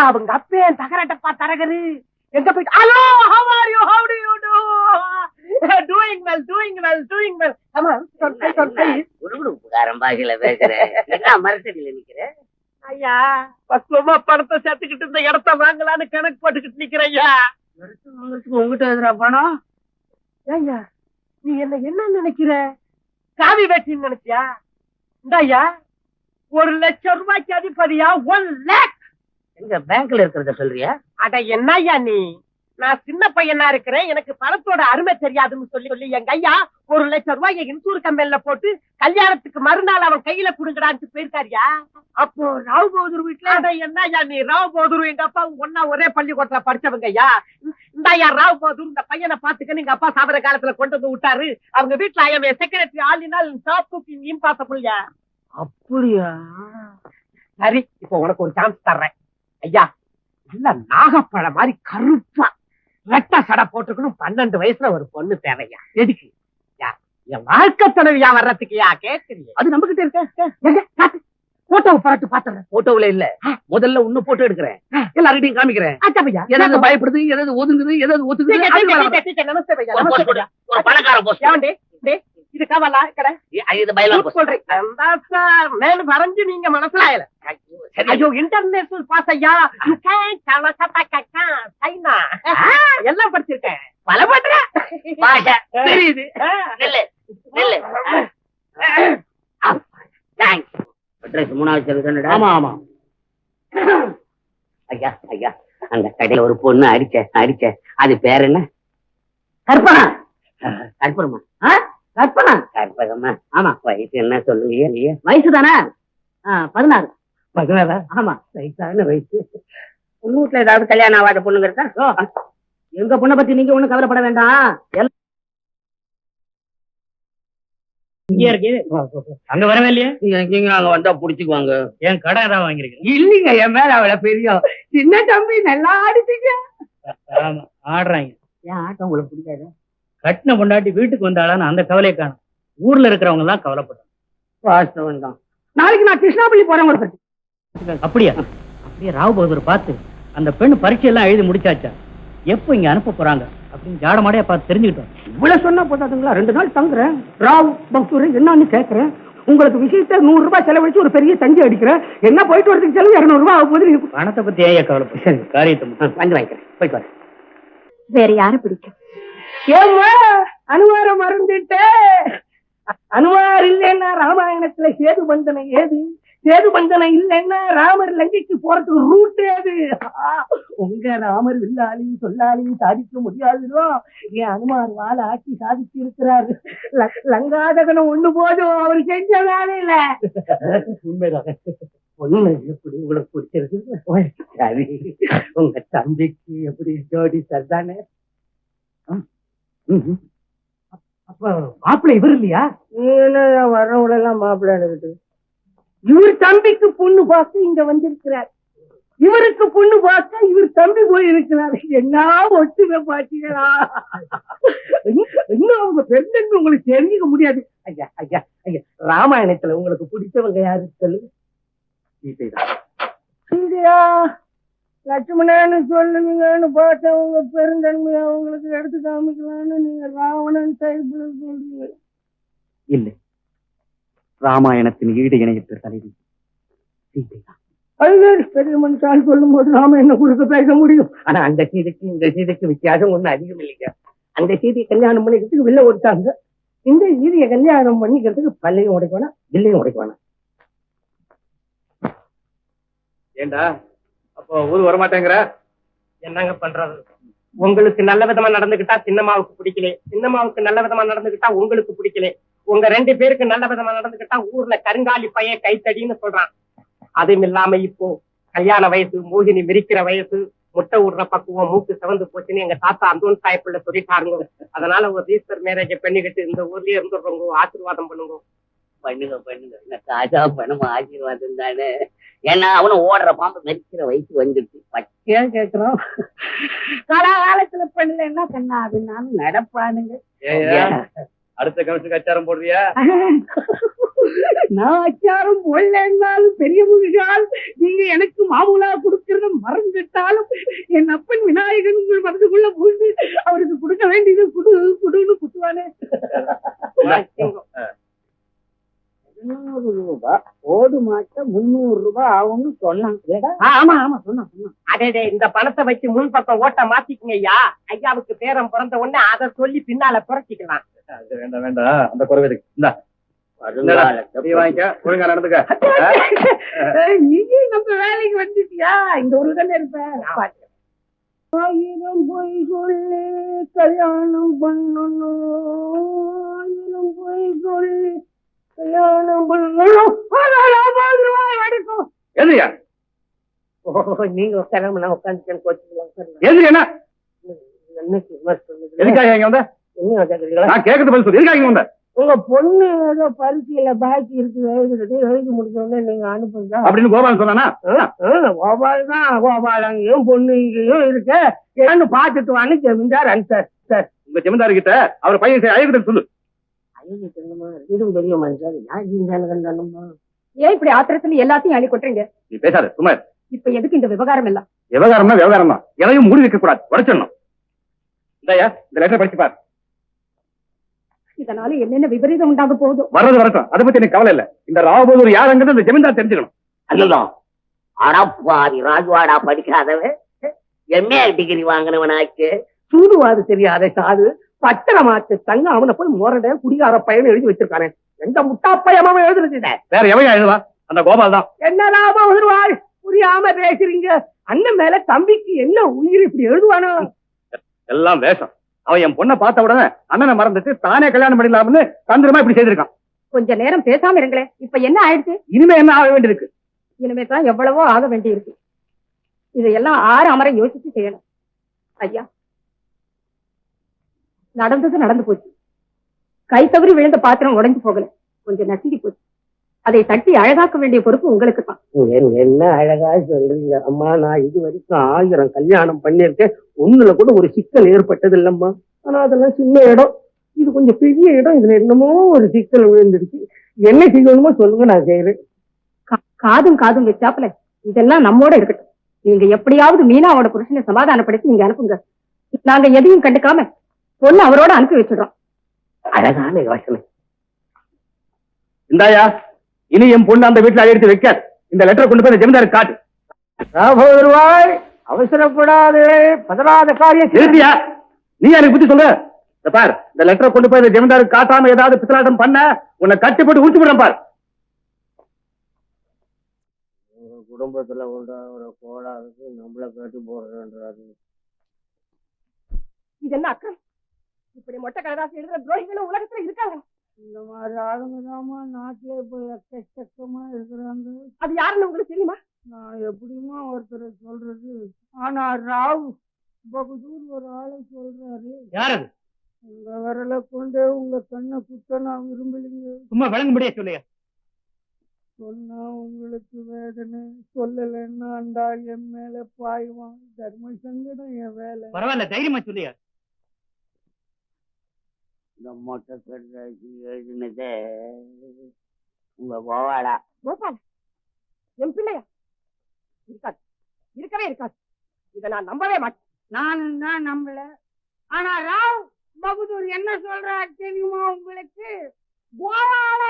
அவங்க அப்பே தகரட்டப்பா தரகரு எங்க போயிட்டு hello how are you how do you do doing well come on உருகுடுப்புக்காரன் பாஷையில பேசுறேன் என்ன மரத்தடியில நிக்கிற ஐயா பக்குவமா பணத்தை சேர்த்துக்கிட்டு இந்த இடத்த வாங்கலான்னு கணக்கு போட்டுக்கிட்டு நிக்கிறேன் ஐயா உங்ககிட்ட எதிரா பணம் ஐயா நீ என்ன நினைக்கிற காவி வேட்டின்னு நினைச்சியா இந்த ஐயா 1,00,000 ரூபாய்க்கு அதிபதியா 1 lakh எங்க பேங்க்ல இருக்கிறத சொல்றியா அட என்னய்யா நீ நான் சின்ன பையனா இருக்கிறேன் எனக்கு பணத்தோட அருமை தெரியாதுன்னு சொல்லி எங்க ஐயா 1,00,000 ரூபாயை இன்சூர் கம்பெனில போட்டு கல்யாணத்துக்கு மறுநாள் அவன் கையில குடுங்கடான்னு போயிருக்காருயா அப்போ ராவ் பகதூர் வீட்டுல அட என்னய்யா நீ ராவ் பகதூர் எங்க அப்பா ஒன்னா ஒரே பள்ளிக்கூடத்துல படிச்சவங்க ஐயா இந்தாயா ராவ் பகதூர் இந்த பையனை பாத்துக்கன்னு எங்க அப்பா சாவர காலத்துல கொண்டு வந்து விட்டாரு அவங்க வீட்டுல ஐஎம் செக்ரட்டரி ஆளினால் டாப் குக்கிங் இம்பாசிபிள்யா அப்படியா சரி இப்போ உனக்கு ஒரு சான்ஸ் தர்றேன் ஐயா இல்ல நாகப்பழம் மாதிரி கருப்பா ரெட்ட சடை போட்டுக்கணும் 12 வயசுல ஒரு பொண்ணு தேவையா எதுக்கு என் வாழ்க்கை துணைவியா வர்றதுக்குயா கேக்குறீங்க அது நம்ம கிட்ட இருக்க போட்டோவை பரட்டு பாத்துறேன் போட்டோவுல இல்ல முதல்ல ஒண்ணு போட்டோ எடுக்கிறேன் எல்லார்கிட்டையும் காமிக்கிறேன் எதாவது பயப்படுது எதாவது ஒதுங்குது எதாவது ஒத்துக்குது ஒரு பணக்கார போஸ்ட் இது கவலா கடை இது பைலான் சொல்றேன் மேலும் வரைஞ்சு நீங்க மனசுல ஐயோ இன்டர்நேஷனல் பாஸ் ஐயா சைனா எல்லாம் படிச்சிருக்கேன் பல பண்ற தெரியுது ஆமா ஆமா ஐயா ஐயா அந்த கடையில ஒரு பொண்ணு அடிச்ச அது பேர் என்ன கற்பனா கற்பனமா கற்பனா கற்பகமா ஆமா வயசு என்ன சொல்லுங்க இல்லையா வயசு தானே 16 ஆமா வயசான வயசு உங்க வீட்டுல ஏதாவது கல்யாணம் ஆகாத பொண்ணுங்க இருக்கா எங்க பொண்ணை பத்தி நீங்க ஒண்ணும் கவலைப்பட வேண்டாம் அங்க வரவே இல்லையா எங்க அங்க வந்தா புடிச்சுக்குவாங்க என் கடை ஏதாவது வாங்கிருக்கேன் இல்லீங்க என் மேல அவள பெரிய சின்ன தம்பி நல்லா ஆடிட்டீங்க ஆமா ஆடுறாங்க ஏன் ஆட்டம் உங்களுக்கு பிடிக்காது கட்டின பொண்டாட்டி வீட்டுக்கு வந்தாளான்னு அந்த கவலையை காணும் ஊர்ல இருக்கிறவங்க எல்லாம் கவலைப்படுறாங்க வாஸ்தவம் தான் நாளைக்கு நான் கிருஷ்ணாபள்ளி போறேன் ஒரு அப்படியே ராவ் பகதூர் பார்த்து அந்த பெண் பரீட்சை எல்லாம் எழுதி முடிச்சாச்சா எப்போ இங்க அனுப்ப போறாங்க அப்படின்னு ஜாடமாடையா பார்த்து தெரிஞ்சுக்கிட்டோம் இவ்வளவு சொன்னா போதாதுங்களா 2 நாள் தங்குறேன் ராவ் பக்தூர் என்னன்னு கேட்கறேன் உங்களுக்கு விஷயத்த 100 ரூபாய் செலவழிச்சு ஒரு பெரிய தஞ்சை அடிக்கிறேன் என்ன போயிட்டு வரதுக்கு செலவு 200 ரூபாய் ஆகும் போது பணத்தை பத்தி ஏன் கவலைப்படு காரியத்தை வாங்கி வாங்கிக்கிறேன் போயிட்டு வரேன் வேற யாரு பிடிக்கும் ஏம்மா அனுமாரம் மறந்துட்டே அனுமார் இல்லைன்னா ராமாயணத்துல சேது பந்தனை ஏது சேது பந்தனை இல்லைன்னா ராமர் லங்கைக்கு போறதுக்கு ரூட் ஏது உங்க ராமர் வில்லாலையும் சொல்லாலையும் சாதிக்க முடியாதுதோ என் அனுமார் வாழை ஆட்சி சாதிச்சு இருக்கிறாரு லங்காதகனம் ஒண்ணு போதும் அவர் செஞ்ச வேலையில உண்மைதான் பொண்ணு எப்படி உங்களுக்கு பிடிச்சிருக்கு சரி உங்க தம்பிக்கு எப்படி ஜோடி சரிதானே அப்ப மாப்பிள்ளை இவர் இல்லையா வர்றவங்கள எல்லாம் மாப்பிள்ளை எடுக்கிட்டு இவர் தம்பிக்கு பொண்ணு பார்த்து இங்க வந்திருக்கிறார் இவருக்கு பொண்ணு பார்க்க இவர் தம்பி போய் இருக்கிறார் என்ன ஒட்டுமை பாத்தீங்களா இன்னும் அவங்க பெண்ணு உங்களுக்கு தெரிஞ்சுக்க முடியாது ஐயா ஐயா ஐயா ராமாயணத்துல உங்களுக்கு பிடிச்சவங்க யாரு சொல்லுங்க சீதையா லட்சுமணன்னு சொல்லுவீங்கன்னு பார்த்தா உங்க பெருந்தன்மை அவங்களுக்கு எடுத்து காமிக்கலான்னு நீங்க ராவணன் டைப்ல சொல்றீங்க இல்லை ராமாயணத்தின் ஈடு இணையற்ற தலைவி அது பெரிய மனுஷால் சொல்லும் போது நாம என்ன கொடுக்க பேச முடியும் ஆனா அந்த சீதைக்கு இந்த சீதைக்கு வித்தியாசம் ஒண்ணு அதிகம் இல்லைங்க அந்த சீதையை கல்யாணம் பண்ணிக்கிறதுக்கு வில்ல ஓடிட்டாங்க இந்த சீதையை கல்யாணம் பண்ணிக்கிறதுக்கு பல்லையும் உடைக்க வேணாம் வில்லையும் உடைக்க வேணாம் ஏண்டா அப்போ ஊர் வரமாட்டேங்கிற என்னங்க பண்றது உங்களுக்கு நல்ல விதமா நடந்துகிட்டா சின்னம்மாவுக்கு பிடிக்கல சின்னம்மாவுக்கு நல்ல விதமா நடந்துகிட்டா உங்களுக்கு பிடிக்கல உங்க 2 பேருக்கு நல்ல விதமா நடந்துகிட்டா ஊர்ல கருங்காலி பைய கைத்தடின்னு சொல்றான் அதுவும் இல்லாம இப்போ கல்யாண வயசு மோகினி மிரிக்கிற வயசு முட்டை விடுற பக்குவம் மூக்கு சிவந்து போச்சுன்னு எங்க தாத்தா அந்தோன் சாயப்பிள்ள சொல்லிட்டாருங்க அதனால ஒரு ரீசர் மேரேஜ பண்ணிக்கிட்டு இந்த ஊர்லயே இருந்துடுறோங்க ஆசீர்வாதம் பண்ணுங்க பண்ணுங்க காஜா பணம் ஆசீர்வாதம் தானே ஏன்னா அவனும் ஓடுற பாம்பு மெரிக்கிற வயசு வந்துட்டு பச்சையா கேக்குறான் காலகாலத்துல பண்ணலன்னா கண்ணா அப்படின்னாலும் நடப்பானுங்க அடுத்த கமிஷனுக்கு அச்சாரம் போடுறியா நான் அச்சாரம் போடலன்னாலும் பெரிய முழுகால் நீங்க எனக்கு மாமூலா கொடுக்கறத மறந்துட்டாலும் என் அப்பன் விநாயகன் உங்கள் மனதுக்குள்ள பூந்து அவருக்கு கொடுக்க வேண்டியது குடுன்னு குத்துவானே. 200 ரூபாய் ஓடு மாட்ட 300 ரூபாய் ஆகும்னு சொன்னாங்க. ஆமா ஆமா சொன்னா. அதே இந்த பணத்தை வச்சு முன் பக்கம் ஓட்ட மாத்திக்கங்க ஐயா. ஐயாவுக்கு பேரம் பிறந்த உடனே அதை சொல்லி பின்னால புரட்டிக்கலாம். வேண்டாம் வேண்டாம், அந்த குறைவு இந்தா வாங்கிக்க, ஒழுங்கா நடந்துக்க. நீங்க நம்ம வேலைக்கு வந்துட்டியா? இந்த ஒரு தானே இருப்பேன். 1000 பொய் சொல்லி கல்யாணம் பண்ணணும், 1000 பொய் சொல்லி கல்யாணம் பண்ணணும். எதுயா நீங்க உட்கார உட்காந்து கோச்சுக்கலாம். எது என்ன எதுக்காக இங்க வந்த? நான் கேட்கறது பதில் சொல்லு. எதுக்காக இங்க வந்த? உங்க பொண்ணு ஏதோ பரிசையில பாக்கி இருக்கு, எழுதி முடிச்சோடனே நீங்க அனுப்புங்க அப்படின்னு கோபால் சொன்னானா? கோபால் தான். கோபால் அங்கேயும் பொண்ணு இங்கேயும் இருக்கு, ஏன்னு பாத்துட்டு வான்னு ஜமீன்தார் அனுப்பிச்சார். சார் உங்க ஜமீன்தார் கிட்ட அவர் பையன் அழகுன்னு சொல்லு. இதுவும் பெரிய மனுஷன். ஏன் இப்படி ஆத்திரத்துல எல்லாத்தையும் அள்ளி கொட்டுறீங்க? நீ பேசாத, சும்மா. இப்ப எதுக்கு இந்த விவகாரம் எல்லாம்? விவகாரம்னா விவகாரம் தான், எதையும் மூடி வைக்க கூடாது, உடைச்சிடணும். இந்தாயா இந்த லெட்டர் படிச்சு பாரு. இதனால என்னென்ன விபரீதம் உண்டாக போகுது? வர்றது வரட்டும், அதை பத்தி எனக்கு கவலை இல்ல. இந்த ராவபோது யாருங்கிறது இந்த ஜமீன்தார் தெரிஞ்சுக்கணும். அல்லதான் அடப்பாதி ராஜ்வாடா படிக்காதவன் எம்ஏ டிகிரி வாங்கினவனாச்சு, சூதுவாது தெரியாத சாது பத்திரமாச்சு தங்க அவனை போய் மோரட குடிகார பையன் எழுதி வச்சிருக்கானே. எந்த முட்டா பையமாவும் எழுதுறது வேற எவையா எழுதுவா? அந்த கோபால் தான். என்ன லாபம் வருவாள்? புரியாம பேசுறீங்க. அண்ணன் மேல தம்பிக்கு என்ன உயிர் இப்படி எழுதுவானோ? எல்லாம் வேஷம். அவன் என் பொண்ணை பார்த்த உடனே அண்ணனை மறந்துட்டு தானே கல்யாணம் பண்ணிடலாம்னு தந்திரமா இப்படி செய்திருக்கான். கொஞ்ச நேரம் பேசாம இருங்களேன். இப்ப என்ன ஆயிடுச்சு? இனிமே என்ன ஆக வேண்டியிருக்கு? இனிமே தான் எவ்வளவோ ஆக வேண்டி இருக்கு. இதையெல்லாம் 6 அமரை யோசிச்சு செய்யணும். ஐயா, நடந்தது நடந்து போச்சு. கை தவறி விழுந்த பாத்திரம் உடைஞ்சு போகல, கொஞ்சம் நசுங்கி போச்சு. அதை தட்டி அழகாக்க வேண்டிய பொறுப்பு உங்களுக்கு தான். என்ன அழகா சொல்றீங்க அம்மா. நான் இது வரைக்கும் 1000 கல்யாணம் பண்ணிருக்கேன், ஒண்ணுல கூட ஒரு சிக்கல் ஏற்பட்டது இல்லம்மா. ஆனா அதெல்லாம் சின்ன இடம், இது கொஞ்சம் பெரிய இடம். இதுல என்னமோ ஒரு சிக்கல் விழுந்துடுச்சு. என்ன செய்யணுமோ சொல்லுங்க, நான் செய்யறேன். காதும் காதும் வச்சாப்புல இதெல்லாம் நம்மோட இருக்கட்டும். நீங்க எப்படியாவது மீனாவோட புருஷனை சமாதானப்படுத்தி நீங்க அனுப்புங்க. நாங்க எதையும் கண்டுக்காம பொண்ணு அவரோட அனுப்பி வச்சிடறோம். அழகான யோசனை. இந்தாயா, இனி என் பொண்ணு அந்த வீட்டுல அழைத்து வைக்காது. இந்த லெட்டரை கொண்டு போய் ஜமீன்தாருக்கு காட்டு. ரூபாய் அவசரப்படாது, பதறாத காரியம் எழுதியா? நீ எனக்கு புத்தி சொல்லு. பார், இந்த லெட்டரை கொண்டு போய் ஜமீன்தாருக்கு காட்டாம ஏதாவது பித்தலாட்டம் பண்ண உன்னை கட்டி போட்டு உடிச்சு விடும் பார். குடும்பத்துல உண்டாகிற கோளாறுக்கு நம்மள கட்டி போடுறேன்றாரு. இது என்ன அக்கா? இப்படி மொட்டை கடதாசி எழுதுற துரோகிகளும் உலகத்துல இருக்காங்க. இந்த மாதிரி ஆளுங்கதாமா நாட்டிலே போய் எக்கச்சக்கமா இருக்கிறாங்க. அது யாருன்னு உங்களுக்கு தெரியுமா? நான் எப்படிமா ஒருத்தரை சொல்றது. ஆனா ராவ் பகுதூர் ஒரு ஆளை சொல்றாரு. யாரு? உங்க விரலை கொண்டு உங்க கண்ணை குத்த நான் விரும்பலைங்க. சும்மா விளங்கும்படியா சொல்லியா? சொன்னா உங்களுக்கு வேதனை, சொல்லலைன்னா அண்டா என் மேல பாய்வான். தர்ம சங்கடம் என் வேலை. பரவாயில்ல, தைரியமா சொல்லியா? இந்த மொட்டை கட்டாச்சு எழுதினத உங்க கோவாடா. கோபால் என் பிள்ளையா? இருக்காது, இருக்கவே இருக்காது. இதை நான் நம்பவே மாட்டேன். நானும் தான் நம்பல. ஆனா ராவ் பகதூர் என்ன சொல்றாரு தெரியுமா உங்களுக்கு? கோவால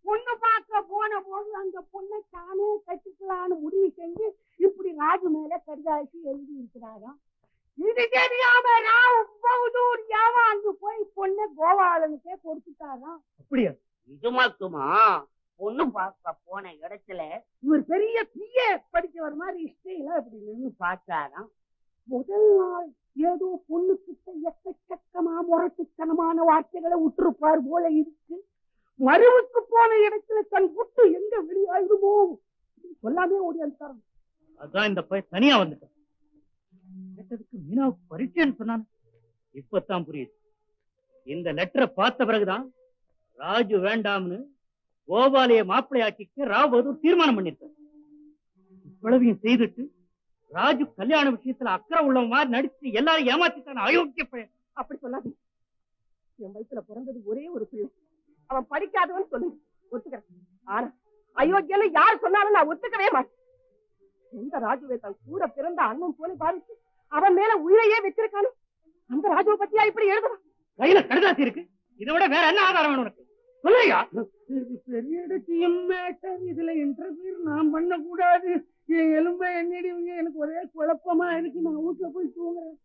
பொண்ணு பார்க்க போன போது அந்த பொண்ணை தானே கட்டிக்கலான்னு முடிவு செஞ்சு இப்படி ராஜு மேல கடிதாசி எழுதி இருக்கிறாராம். இது தெரியாம ராவ் பகதூர் ஏமாந்து போய் பொண்ணை கோவாலனுக்கே கொடுத்துட்டாராம். அப்படியா? இது மட்டுமா? பொண்ணு பார்க்க போன இடத்துல இவர் பெரிய பிஏ படிச்சவர் மாதிரி இஷ்டையில இப்படி நின்று பார்த்தாராம். முதல் நாள் ஏதோ பொண்ணு கிட்ட எக்கச்சக்கமா முரட்டுத்தனமான வார்த்தைகளை விட்டுருப்பார் போல இருக்கு. மருவுக்கு போன இடத்துல தன் புட்டு எங்க வெளியாயிடுமோ சொல்லாமே ஓடியாரு. அதான் இந்த பையன் தனியா வந்துட்டான். கேட்டதுக்கு மீனாவுக்கு பரிச்சைன்னு சொன்னான். இப்பதான் புரியுது. இந்த லெட்டரை பார்த்த பிறகுதான் ராஜு வேண்டாம்னு கோபாலைய மாப்பிள்ளையாக்கிக்க ராவ் பகதூர் தீர்மானம் பண்ணிருக்காரு. இவ்வளவையும் செய்துட்டு ராஜு கல்யாண விஷயத்துல அக்கறை உள்ளவன் மாதிரி நடிச்சு எல்லாரும் ஏமாத்திட்டான அயோக்கிய பையன். அப்படி சொல்லாது. என் வயிற்றுல பிறந்தது ஒரே ஒரு பிள்ளை. அவன் படிக்காதவன் சொல்லுங்க, ஒத்துக்கிறேன். ஆனா அயோக்கியன்னு யார் சொன்னாலும் நான் ஒத்துக்கவே மாட்டேன். எந்த ராஜுவை தன் கூட பிறந்த அண்ணன் போல பாதிச்சு அவன் மேல உயிரையே வச்சிருக்கானோ அந்த ராஜுவை பத்தியா இப்படி எழுதுறான்? கையில கடுதாசி இருக்கு, இதை விட வேற என்ன ஆதாரம் வேணும் உனக்கு? சொல்லுயா. பெரிய மேட்டர், இதுல இன்டர்வியூ நான் பண்ண கூடாது. என் எலும்பை எண்ணிடுவீங்க, எனக்கு ஒரே குழப்பமா இருக்கு. நான் வீட்டுல போய் தூங்குறேன்.